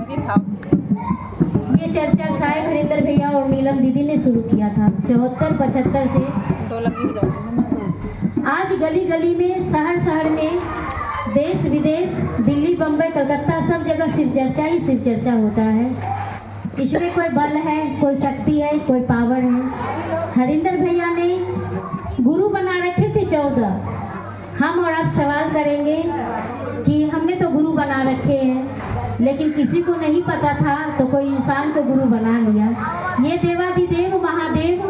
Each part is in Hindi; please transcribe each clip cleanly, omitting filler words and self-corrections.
ये चर्चा साहेब हरिंदर भैया और नीलम दीदी ने शुरू किया था 74-75 से। आज गली गली में, शहर शहर में, देश विदेश, दिल्ली, बम्बई, कलकत्ता, सब जगह शिव चर्चा ही शिव चर्चा होता है। इसमें कोई बल है, कोई शक्ति है, कोई पावर है। हरिंदर भैया ने गुरु बना रखे थे 14। हम और आप सवाल करेंगे कि हमने तो गुरु बना रखे हैं, लेकिन किसी को नहीं पता था तो कोई इंसान को गुरु बना लिया। ये देवाधिदेव महादेव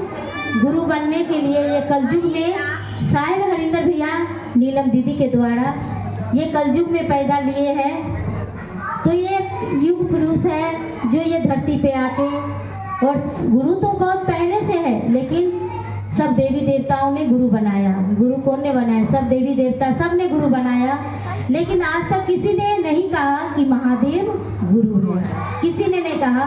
गुरु बनने के लिए ये कलयुग में साहेब हरिंदर भैया नीलम दीदी के द्वारा ये कलयुग में पैदा लिए हैं। तो ये युग पुरुष है जो ये धरती पे आके, और गुरु तो बहुत पहले से है, लेकिन सब देवी देवताओं ने गुरु बनाया। गुरु कौन ने बनाया? सब देवी देवता, सब ने गुरु बनाया। लेकिन आज तक किसी ने नहीं कहा कि महादेव गुरु है, किसी ने नहीं कहा।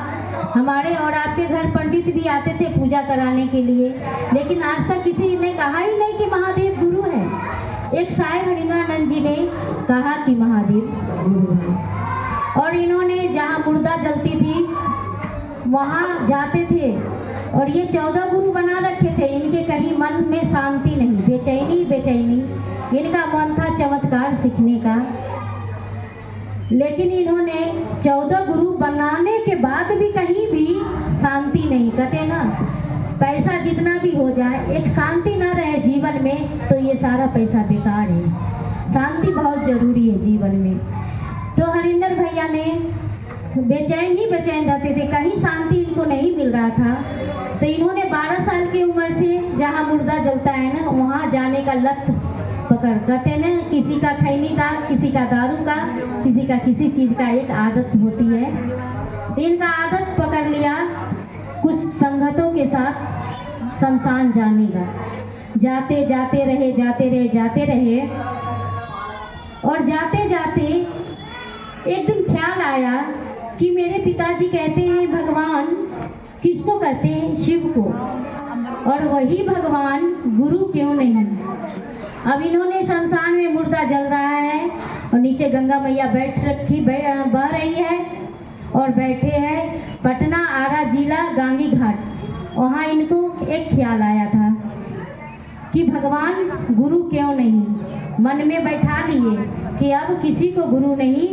हमारे और आपके घर पंडित भी आते थे पूजा कराने के लिए, लेकिन आज तक किसी ने कहा ही नहीं कि महादेव गुरु है। एक साहेब हरिंद्रानंद जी ने कहा कि महादेव गुरु है, और इन्होंने जहाँ मुर्दा जलती थी वहाँ जाते थे, और ये 14 गुरु बना रखे थे। इनके कहीं मन में शांति नहीं, बेचैनी बेचैनी, इनका मन था चमत्कार सीखने का। लेकिन इन्होंने 14 गुरु बनाने के बाद भी कहीं भी शांति नहीं। कहते ना, पैसा जितना भी हो जाए, एक शांति ना रहे जीवन में तो ये सारा पैसा बेकार है। शांति बहुत जरूरी है जीवन में। तो हरिंदर भैया ने बेचैन ही बेचैन रहते थे, कहीं शांति इनको नहीं मिल रहा था। तो इन्होंने 12 साल की उम्र से जहाँ मुर्दा जलता है ना, वहाँ जाने का लत पकड़, कहते ना, किसी का खैनी का, किसी का दारू का, किसी का किसी चीज़ का एक आदत होती है। तो इनका आदत पकड़ लिया कुछ संगतों के साथ शमशान जाने का। जाते जाते रहे, जाते रहे, जाते रहे, और जाते जाते एक दिन ख्याल आया कि मेरे पिताजी कहते हैं भगवान किसको कहते हैं? शिव को, और वही भगवान गुरु क्यों नहीं? अब इन्होंने शमशान में मुर्दा जल रहा है और नीचे गंगा मैया बैठ रखी बह रही है, और बैठे हैं पटना आरा जिला गांगी घाट। वहाँ इनको एक ख्याल आया था कि भगवान गुरु क्यों नहीं? मन में बैठा लिए कि अब किसी को गुरु नहीं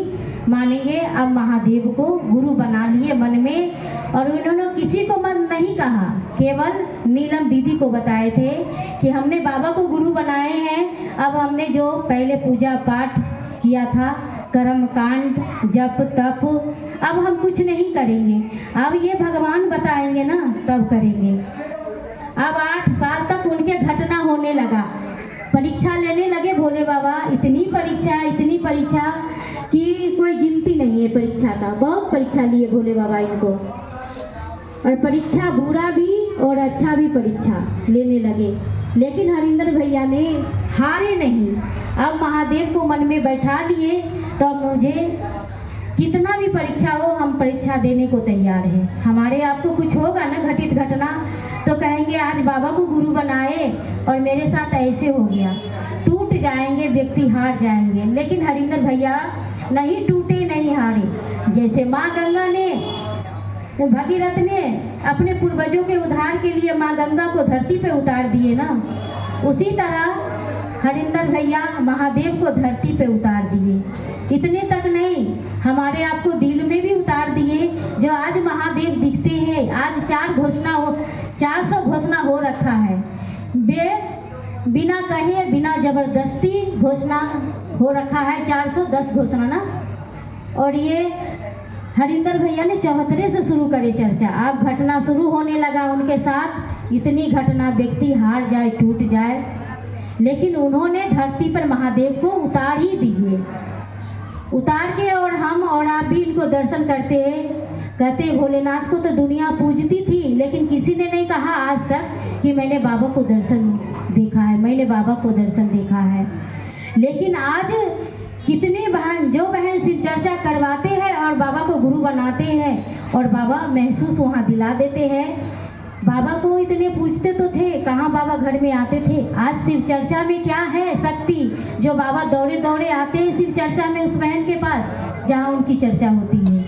मानेंगे, अब महादेव को गुरु बना लिए मन में। और उन्होंने किसी को मन नहीं कहा, केवल नीलम दीदी को बताए थे कि हमने बाबा को गुरु बनाए हैं। अब हमने जो पहले पूजा पाठ किया था, कर्म कांड, जप तप, अब हम कुछ नहीं करेंगे, अब ये भगवान बताएंगे ना तब करेंगे। अब 8 साल तक उनके घटना होने लगा, परीक्षा लेने लगे भोले बाबा। इतनी परीक्षा कि कोई गिनती नहीं है परीक्षा का। बहुत परीक्षा लिए भोले बाबा इनको, और परीक्षा बुरा भी और अच्छा भी परीक्षा लेने लगे। लेकिन हरिंदर भैया ने हारे नहीं। अब महादेव को मन में बैठा लिए, तो मुझे कितना भी परीक्षा हो, हम परीक्षा देने को तैयार हैं। हमारे आपको कुछ होगा ना घटित घटना, तो कहेंगे आज बाबा को गुरु बनाए और मेरे साथ ऐसे हो गया। टूट जाएंगे व्यक्ति, हार जाएंगे। लेकिन हरिंदर भैया नहीं टूटे, नहीं हारे। जैसे माँ गंगा ने, भगीरथ ने अपने पूर्वजों के उद्धार के लिए माँ गंगा को धरती पे उतार दिए ना, उसी तरह हरिंदर भैया महादेव को धरती पे उतार दिए। इतने तक नहीं, हमारे आपको दिल में भी उतार दिए। जो आज महादेव दिखते हैं, आज 400 घोषणा हो रखा है। बिना कहे, बिना जबरदस्ती घोषणा हो रखा है, 410 घोषणा ना। और ये हरिंदर भैया ने 74 से शुरू करे चर्चा। अब घटना शुरू होने लगा उनके साथ, इतनी घटना, व्यक्ति हार जाए, टूट जाए, लेकिन उन्होंने धरती पर महादेव को उतार ही दिए। उतार के, और हम और आप भी इनको दर्शन करते हैं। कहते भोलेनाथ को तो दुनिया पूजती थी, लेकिन किसी ने नहीं कहा आज तक कि मैंने बाबा को दर्शन देखा है, मैंने बाबा को दर्शन देखा है। लेकिन आज कितने बहन, जो बहन शिव चर्चा करवाते हैं और बाबा को गुरु बनाते हैं, और बाबा महसूस वहाँ दिला देते हैं। बाबा को इतने पूछते तो थे, कहाँ बाबा घर में आते थे। आज शिव चर्चा में क्या है शक्ति, जो बाबा दौड़े दौड़े आते हैं शिव चर्चा में उस बहन के पास जहाँ उनकी चर्चा होती है।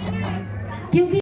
क्योंकि